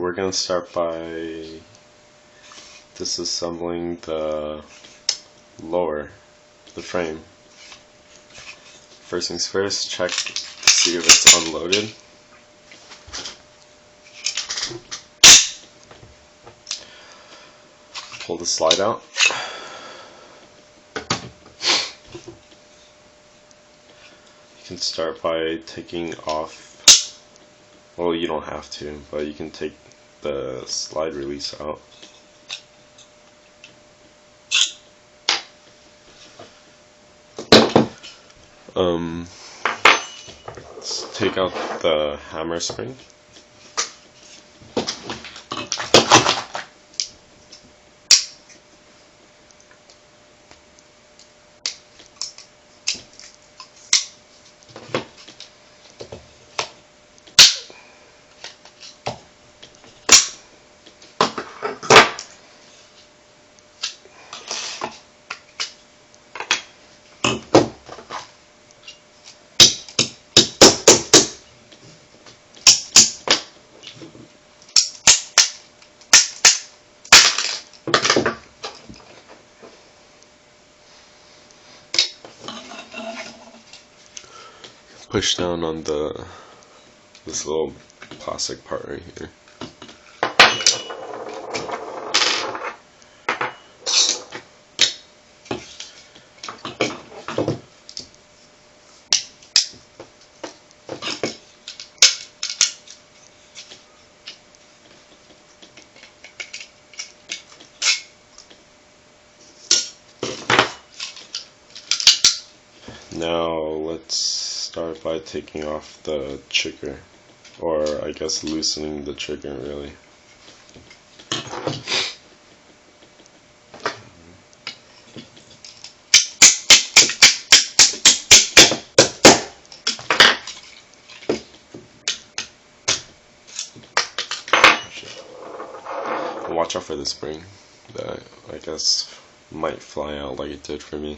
we're going to start by disassembling the frame. First things first, check to see if it's unloaded. Pull the slide out. You can start by taking off, well, you don't have to, but you can take the slide release out. Let's take out the hammer spring. Push down on this little plastic part right here. Now let's start by taking off the trigger, or I guess loosening the trigger really. Watch out for the spring that I guess might fly out like it did for me.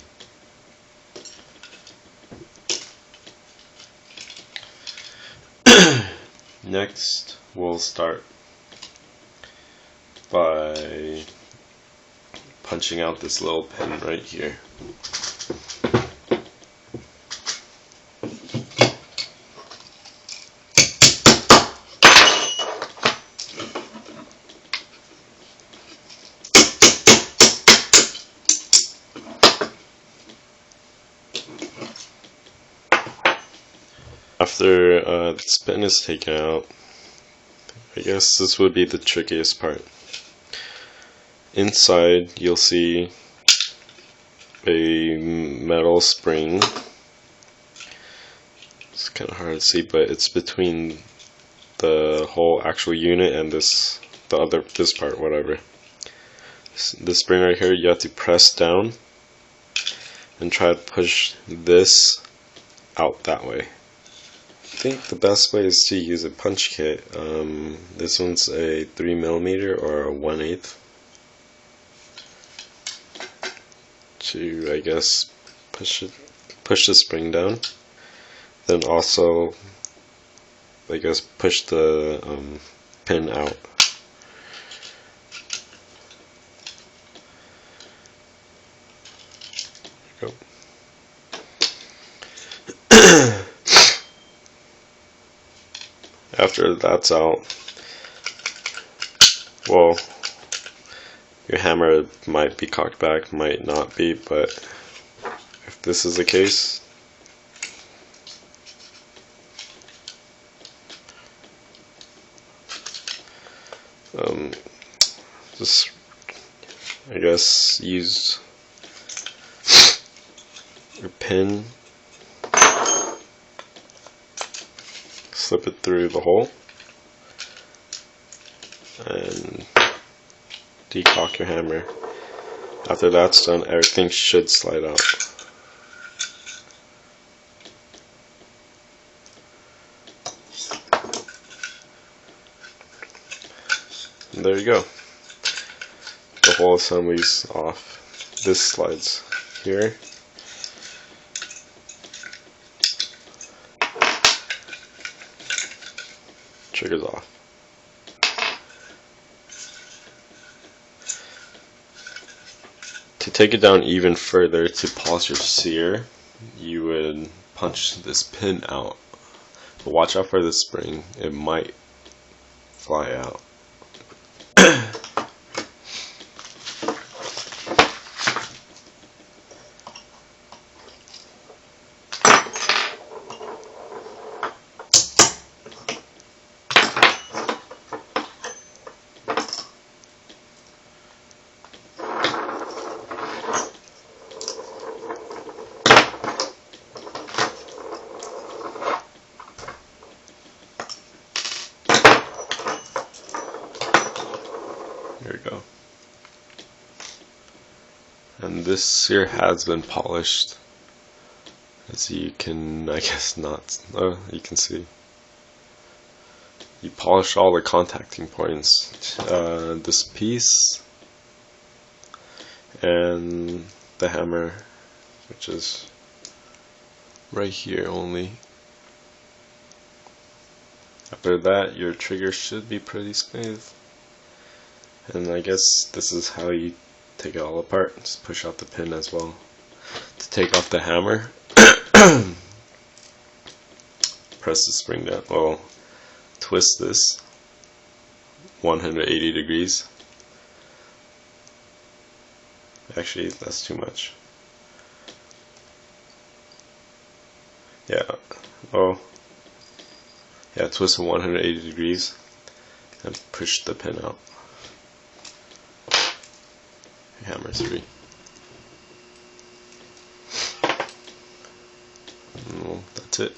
Next, we'll start by punching out this little pin right here. After the pin is taken out, I guess this would be the trickiest part. Inside you'll see a metal spring. It's kind of hard to see, but it's between the whole actual unit and this part, whatever. This spring right here, you have to press down and try to push this out that way. I think the best way is to use a punch kit. This one's a 3mm or a 1/8 to, I guess, push the spring down. Then also, I guess, push the pin out. There you go. After that's out, well, your hammer might be cocked back, might not be, but if this is the case, just, I guess, use your pin, slip it through the hole, and decock your hammer. After that's done, everything should slide out. And there you go. The whole assembly's off. This slides here. Trigger's off. take it down even further to polish your sear, you would punch this pin out. But watch out for the spring, it might fly out. Here we go. And this sear has been polished, as you can, I guess not, you can see. You polish all the contacting points. This piece and the hammer, which is right here only. After that, your trigger should be pretty smooth. And I guess this is how you take it all apart. Just push out the pin as well. To take off the hammer, press the spring down. Well, twist this 180 degrees. Actually, that's too much. Yeah. Oh. Yeah, twist it 180 degrees and push the pin out. Hammer's free. Well, that's it.